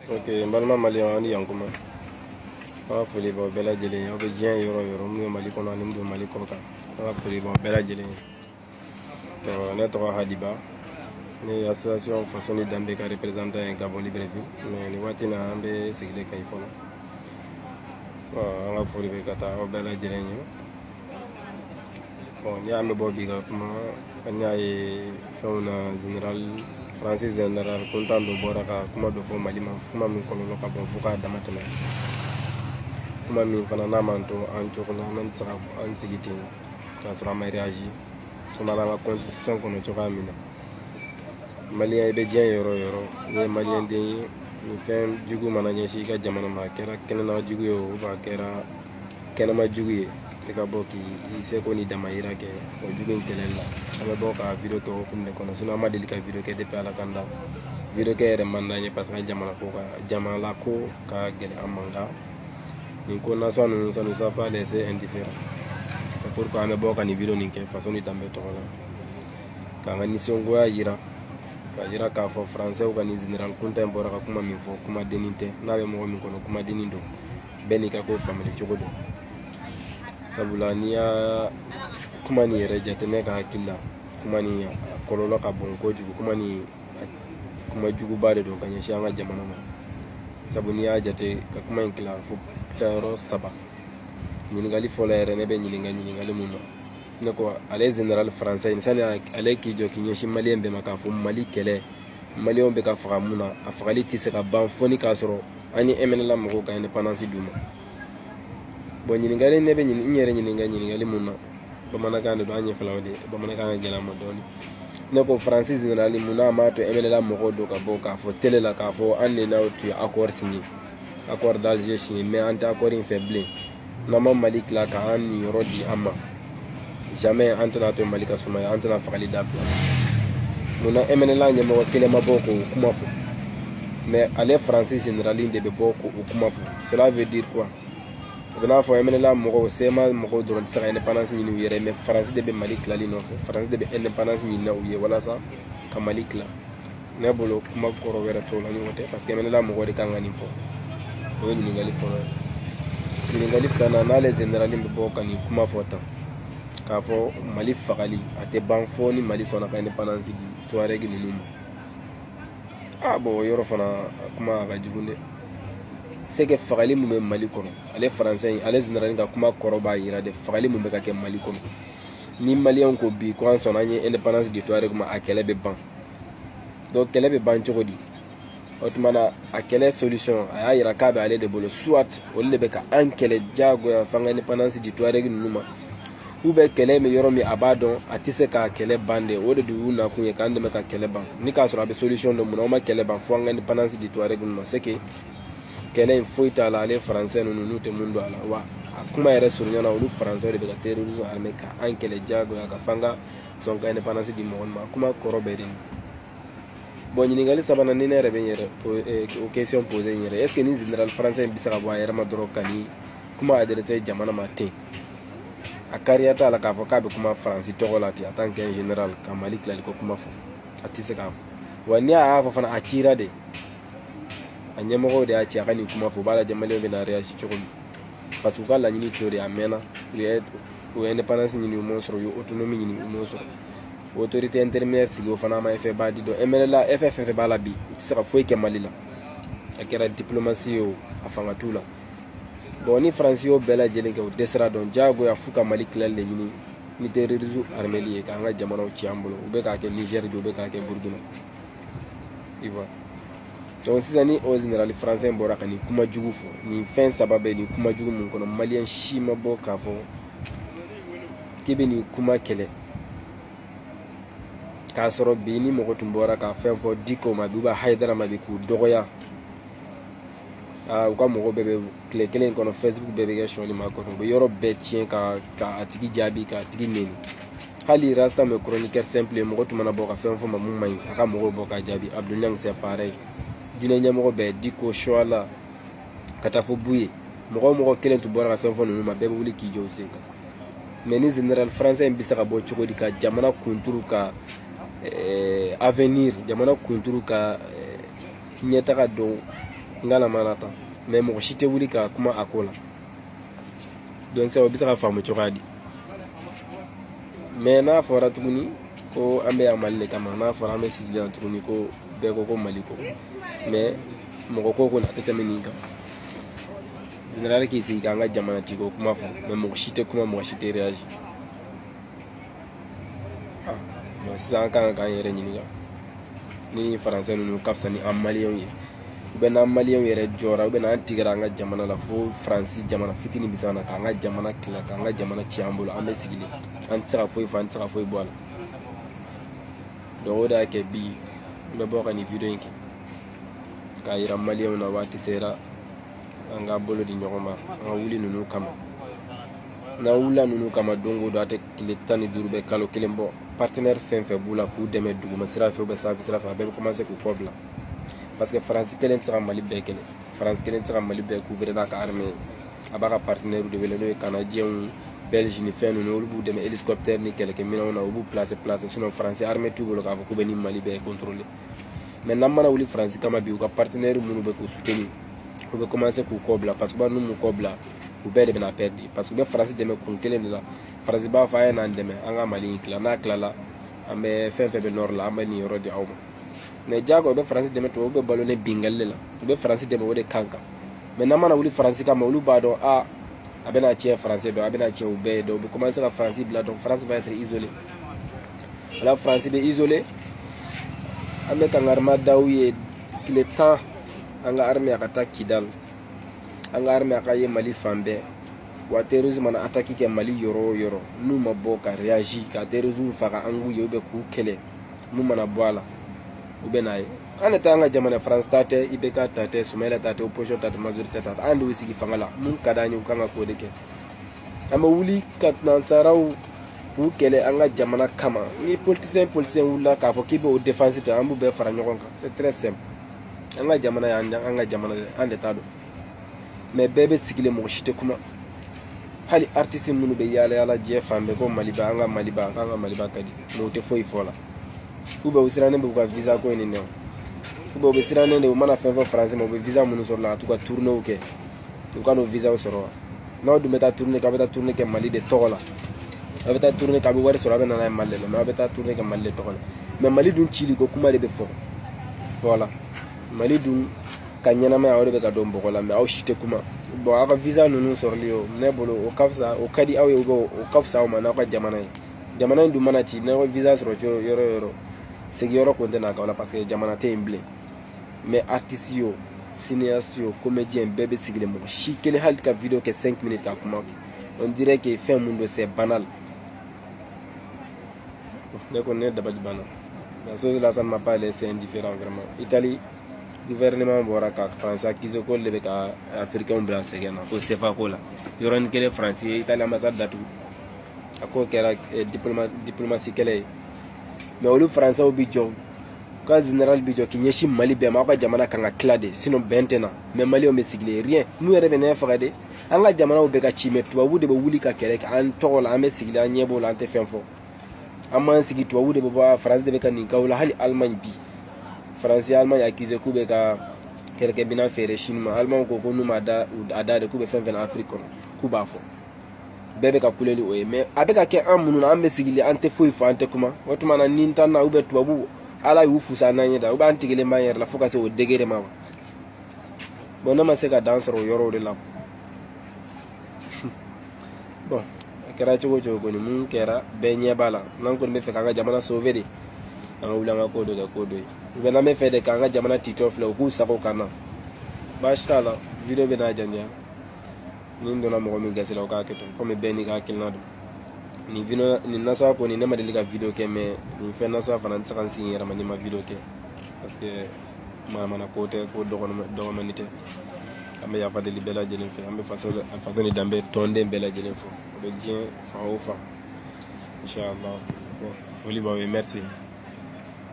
Ok, balma mali ani yankuma. Ala foli ba bɛɛ lajɛlen aw bɛ diɲɛ yɔrɔ yɔrɔ minnu bɛ Mali kɔnɔ ani minnu bɛ Mali kɔ kan. Ala foli ba bɛɛ lajɛlen. Ne tɔgɔ Hadiba. Ne ye association faso ni danbe ka représentant ye Gabon Libreville. Mais nin waati in na an bɛ sigilen Kayi fɔlɔ. An ka foli bɛ ka taa aw bɛɛ lajɛlen ye. N'i y'an bɛ bɔ bi ka kuma an y'a ye fɛnw na général Francis général Kuntan dɔ bɔra ka kuma dɔ fɔ Mali ma kuma min kɔlɔlɔ ka bon fo k'a dama tɛmɛ. Kuma min fana n'a man to an cogo la an tɛ se ka an sigi ten k'a sɔrɔ an ma réagi sinon an ka constitution kɔnɔ cogoya min na. Maliyɛn i bɛ diɲɛ yɔrɔ o yɔrɔ n'i ye maliyɛn den ye ni fɛn jugu mana ɲɛsin i ka jamana ma a kɛra kɛnɛma jugu ye o a kɛra kɛnɛma jugu ye i ka bɔ k'i seko ni damayira kɛ o jugu in kɛlɛli la an bɛ bɔ ka video kɛ o hokumu de kɔnɔ sinon an ma deli ka video kɛ depuis Ala k'an da video kɛ yɛrɛ man d'an ye parce que jamana ko ka gɛlɛn an ma nka nin ko nasɔn ninnu ça nous a pas laissé indifférent c'est pourquoi an bɛ bɔ ka nin video nin kɛ faso ni danbe tɔgɔ la k'an ka nisɔngoya yira k'a yira k'a fɔ français ka nin général Kunta in bɔra ka kuma min fɔ kumadennin tɛ n'a bɛ mɔgɔ min kɔnɔ kumadennin don bɛɛ n'i ka ko faamuyali cogo don sabula n'i y'a kuma nin yɛrɛ jateminɛ ka hakili la kuma nin a kɔlɔlɔ ka bon kojugu kuma nin kuma juguba de don ka ɲɛsin an ka jamana ma sabu n'i y'a jate ka kuma in tila fo yɔrɔ 3 ɲininkali fɔlɔ yɛrɛ ne bɛ ɲininkali mun na ne ko ale général français in sani ale k'i jɔ k'i ɲɛsin maliyɛn bɛɛ ma k'a fɔ Mali kɛlɛ maliyɛnw bɛ ka faga mun na a fagali tɛ se ka ban fo ni k'a sɔrɔ an ye MNLA mɔgɔw ka indépendance d'u ma bon ɲininkali ne bɛ n yɛrɛ ɲininkali mun na bamanankan de don an ɲɛfɛlaw de bamanankan ka gɛlɛn ma dɔɔni ne ko Francis général mun n'a m'a to MNLA mɔgɔw don ka bɔ k'a fɔ télé la k'a fɔ an de n'aw tun ye accord signé accord d'Alger signé mais an tɛ accord in fɛ bilen n'an ma Mali tila k'an nin yɔrɔ di an ma jamais an tɛna to Mali ka sumaya an tɛna fagali dabila munna MNLA ɲɛmɔgɔ kelen ma bɔ k'o kuma fɔ mais ale Francis général de bɛ bɔ k'o kuma fɔ cela veut dire quoi a bɛ n'a fɔ MNLA mɔgɔw CEMA mɔgɔw dɔrɔn tɛ se ka indépendance ɲini u yɛrɛ mais France de bɛ Mali tilali nɔfɛ France de bɛ indépendance ɲini u ye walasa ka Mali tila ne bolo kuma kɔrɔ wɛrɛ t'o la ɲɔgɔn tɛ parce que MNLA mɔgɔw de kan ka nin fɔ o ye ɲininkali fɔlɔ ye ɲininkali filanan n'ale général bɛ bɔ ka nin kuma fɔ tan k'a fɔ Mali fagali a tɛ ban fo ni Mali sɔnna ka indépendance di Touareg ninnu ma bon yɔrɔ fana kuma a ka jugu dɛ c'est que fagali mun bɛ Mali kɔnɔ ale français in ale général ka kuma kɔrɔ b'a yira dɛ fagali mun bɛ ka kɛ Mali kɔnɔ ni maliyɛnw ko bi ko an sɔnna an ye indépendance di Touareg ma a kɛlɛ bɛ ban donc kɛlɛ bɛ ban cogo di o tuma na a kɛlɛ solution a y'a yira k'a bɛ ale de bolo soit olu de bɛ ka an kɛlɛ diyagoya f'an ka indépendance di Touareg ninnu ma ou bɛ kɛlɛ min yɔrɔ min a b'a dɔn a tɛ se ka kɛlɛ ban dɛ o de y'u nakun ye k'an dɛmɛ ka kɛlɛ ban ni k'a sɔrɔ a bɛ solution dɔ mun na o ma kɛlɛ ban fo an ka indépendance di Touareg ninnu ma c'est que kɛlɛ in foyi t'a la ale français ninnu n'u tɛ mun don a la wa a kuma yɛrɛ surunya na olu français de bɛ ka terrorisme armé ka an kɛlɛ diyagoya ka f'an ka sɔn ka indépendance di mɔgɔ ma kuma kɔrɔ bɛɛ de ye bon ɲininkali sabanan ni ne yɛrɛ bɛ n yɛrɛ o question posé n yɛrɛ est ce que ni général français in bɛ se ka bɔ a yɛrɛ ma dɔrɔn ka ni kuma adressé jamana ma ten a kariya t'a la k'a fɔ k'a bɛ kuma faransi tɔgɔ la ten en tant que général ka Mali tilali ko kuma fɔ a tɛ se k'a fɔ wa ni a y'a fɔ fana a cira de a ɲɛmɔgɔw de y'a ci a ka nin kuma fɔ u b'a lajɛ maliyɛnw bɛ na réagi cogo min parce que u ka laɲini t'o de ye a mɛnna u ye indépendance ɲini u m'o sɔrɔ u ye autonomie ɲini u m'o sɔrɔ autorité intérimaire sigi o fana ma effet ba di dɔn MNLA effet fɛn fɛn b'a la bi u tɛ se ka foyi kɛ Mali la a kɛra diplomatie ye o a fanga t'u la bon ni France y'o bɛɛ lajɛlen kɛ o dɛsɛra dɔn diyagoya f'u ka Mali tilali de ɲini ni terrorisme armé ye k'an ka jamanaw ci an bolo u bɛ k'a kɛ Niger de u bɛ k'a kɛ Burkina Ivoire donc sisan ni o général français bɔra ka nin kuma jugu fɔ nin fɛn saba bɛ nin kuma jugu mun kɔnɔ maliyɛn si ma bɔ k'a fɔ k'i bɛ nin kuma kɛlɛ k'a sɔrɔ bi ni mɔgɔ tun bɔra ka fɛn fɔ Diko ma bi u bɛ Haidara ma bi k'u dɔgɔya u ka mɔgɔ bɛɛ bɛ tile kelen kɔnɔ Facebook bɛɛ bɛ kɛ sɔɔni ma kɔnɔ u bɛ yɔrɔ bɛɛ tiɲɛ ka a tigi jaabi k'a tigi nɛni hali Rasta mais chroniqueur simple mɔgɔ tun mana bɔ ka fɛn fɔ ma mun man ɲi a ka mɔgɔw bɔ ka jaabi Abdou Niang c'est pareil diinɛ ɲɛmɔgɔ bɛɛ Diko Choala ka taa fɔ Buye mɔgɔ o mɔgɔ kelen tun bɔra ka fɛn fɔ ninnu ma bɛɛ bɛ wuli k'i jɔ o sen kan mais ni général français in bɛ se ka bɔ cogo di ka jamana kunturu ka avenir jamana kunturu ka ɲɛtaga don ngala manata mais mɔgɔ si tɛ wuli ka kuma a ko la donc c'est o bɛ se ka faamu cogoya di mais n'a fɔra tuguni ko an bɛ yan Mali de kama n'a fɔra an bɛ sigi yan tuguni ko bɛɛ ko ko Mali ko mais mɔgɔ ko na tɛ tɛmɛ nin kan général k'i sigi k'an ka jamana ci ko kuma fɔ mais mɔgɔ si tɛ kuma mɔgɔ si tɛ réagir bon sisan an kan k'an yɛrɛ ɲininka ni français ninnu ka fisa ni an maliyɛnw ye ou bien n'an maliyɛnw yɛrɛ jɔra ou bien n'an tigɛra an ka jamana la fo faransi jamana fitinin bi s'an na k'an ka jamana tila k'an ka jamana ci an bolo an bɛ sigilen an tɛ se ka foyi fɔ an tɛ se ka foyi bɔ a la donc o de y'a kɛ bi n bɛ bɔ ka nin video in kɛ k'a yira maliyɛnw na waati sera an ka bolo di ɲɔgɔn ma an ka wuli ninnu kama n'an wulila ninnu kama don o don a tɛ tile 15 bɛ kalo kelen bɔ partenaire fɛn fɛn b'u la k'u dɛmɛ duguma sira fɛ ou bien sanfɛ sira fɛ a bɛɛ bɛ commencer k'u kɔ bila parce que faransi kelen tɛ se ka Mali bɛɛ kɛlɛ faransi kelen tɛ se ka Mali bɛɛ couvrir n'a ka armée a b'a ka partenaire de wele n'o ye canadiens belge ni fɛn ninnu olu b'u dɛmɛ hélicoptère ni kɛlɛkɛminɛnw na u b'u placer sinon faransi armée t'u bolo k'a fɔ k'u bɛ ni Mali bɛɛ contrôler mais n'an mana wuli faransi kama bi u ka partenaire minnu bɛ k'u soutenir u bɛ commencer k'u kɔ bila parce que n'u m'u kɔ bila u bɛɛ de bɛna perdre parce que u bɛ faransi dɛmɛ kun kelen de la faransi b'a fɔ a ye n'an dɛmɛ an ka Mali in tila n'a tilala an bɛ fɛn fɛn bɛ nord la an bɛ nin yɔrɔ di aw ma mais jago u bɛ faransi dɛmɛ to u bɛ balo ne bingali la u bɛ faransi dɛmɛ o de kan kan mais n'an mana wuli faransi kama olu b'a dɔn a bɛna tiɲɛ faransi dɔn a bɛna tiɲɛ u bɛɛ ye donc u bɛ commencer ka faransi bila donc faransi va être isolé ala faransi bɛ isolé an bɛ kangarima daw ye tile 10 an ka armée a ka taa Kidal an ka armée a ka ye Mali fan bɛɛ wa terrorisme mana attaque kɛ Mali yɔrɔ o yɔrɔ n'u ma bɔ ka réagir ka terrorisme faga an k'u ye ou bien k'u kɛlɛ mun mana bɔ a la u bɛ n'a ye an de tɛ an ka jamana France ta tɛ IBK ta tɛ Soumaïla ta tɛ opposition ta tɛ majorité ta tɛ an de y'u sigi fanga la mun ka d'an ye u kan ka k'o de kɛ an bɛ wuli ka nansaraw k'u kɛlɛ an ka jamana kama ni politicien wulila k'a fɔ k'i bɛ o défense ta an b'u bɛɛ fara ɲɔgɔn kan c'est très simple an ka jamana y'an an ka jamana an de t'a dɔn mais bɛɛ bɛ sigilen mɔgɔ si tɛ kuma hali artiste minnu bɛ yaala yaala diɲɛ fan bɛɛ ko Maliba an ka Maliba k'an ka Maliba ka di mais u tɛ foyi fɔ la ou bien u sirannen bɛ u ka visa ko in de ou bien u bɛ sirannen de u mana fɛn fɛn faransi ma u bɛ visa minnu sɔrɔ la ka t'u ka tournéw kɛ u ka n'o visa sɔrɔ wa n'aw dun bɛ taa tournée kɛ a bɛ taa tournée kɛ Mali de tɔgɔ la a bɛ taa tournée kɛ a bɛ wari sɔrɔ a bɛ na n'a ye Mali la mais a bɛ taa tournée kɛ Mali de tɔgɔ la mais Mali dun cili ko kuma de bɛ fɔ la Mali dun ka ɲɛnamaya o de bɛ ka don bɔgɔ la mais aw si tɛ kuma bon aw ka visa ninnu sɔrɔli o ne bolo o ka fisa o ka di aw ye o ka fisa aw ma n'aw ka jamana ye jamana in dun mana ci n'aw ka visa sɔrɔ yɔrɔ o yɔrɔ sigiyɔrɔ kun tɛ n'a k'aw la parce que jamana tɛ yen bilen mais artiste yo cinéaste yo comédien bɛɛ bɛ sigilen mɔgɔ si kelen hali ka video kɛ 5 minutes ka kuma on dirait que fɛn mun don c'est banal ne kɔni ne dabali banna la chose là ça ne m'a pas laissé indifférent vraiment Italie gouvernement bɔra ka faransi accusé ko de bɛ ka africain bila sɛgɛn na ko CFA ko la yɔrɔnin kelen faransi ye Italie ambassade datugu a ko kɛra diplomatie kɛlɛ ye mais olu faransɛw bi jɔ ka général bi jɔ k'i ɲɛsin Mali bɛɛ ma aw ka jamana kan ka tila de sinon bɛn tɛ na mais maliyɛnw bɛ sigilen rien n'u yɛrɛ bɛ ne faga de an ka jamanaw bɛ ka ci mais tubabu de bɛ wuli ka kɛlɛ kɛ an tɔgɔ la an bɛ sigilen an ɲɛ b'o la an tɛ fɛn fɔ an m'an sigi tubabu de bɛ bɔ faransi de bɛ ka nin k'aw la hali Allemagne bi faransi Allemagne accusé k'u bɛ ka kɛlɛkɛminɛn feere Chine ma Allemagne ko n'u ma da de k'u bɛ fɛn fɛn na Afrique kɔnɔ k'u b'a fɔ bɛɛ bɛ ka kule ni o ye mais a bɛ ka kɛ an minnu na an bɛ sigilen an tɛ foyi fɔ an tɛ kuma o tuma na ni tan na ou bien tubabu ala y'u fusa n'an ye da ou bien an tigɛlen b'an yɛrɛ la fo ka se o degré ma bon ne ma se ka dan sɔrɔ o yɔrɔw de la bon a kɛra cogo o cogo kɔni mun kɛra bɛɛ ɲɛ b'a la n'an kɔni bɛ fɛ k'an ka jamana sauver de an ka wuli an ka ko dɔ kɛ ko dɔ ye ou bien n'an bɛ fɛ de k'an ka jamana titɔ filɛ u k'u sago kan na baasi t'a la video bɛ n'a janjanya ni n donna mɔgɔ min gasi la o k'a kɛ to komi bɛɛ n'i ka hakilina don nin nasɔgɔ kɔni ne ma deli ka video kɛ mais nin fɛn nasɔgɔ fana n tɛ se ka n sigi n yɛrɛ ma ni ma video kɛ parce que mana ko tɛ ko dɔgɔmani tɛ an bɛ yafa deli bɛɛ lajɛlen fɛ an bɛ faso ni danbe tɔnden bɛɛ lajɛlen fɔ o bɛ diɲɛ fan o fan inchallah bon foli b'aw ye merci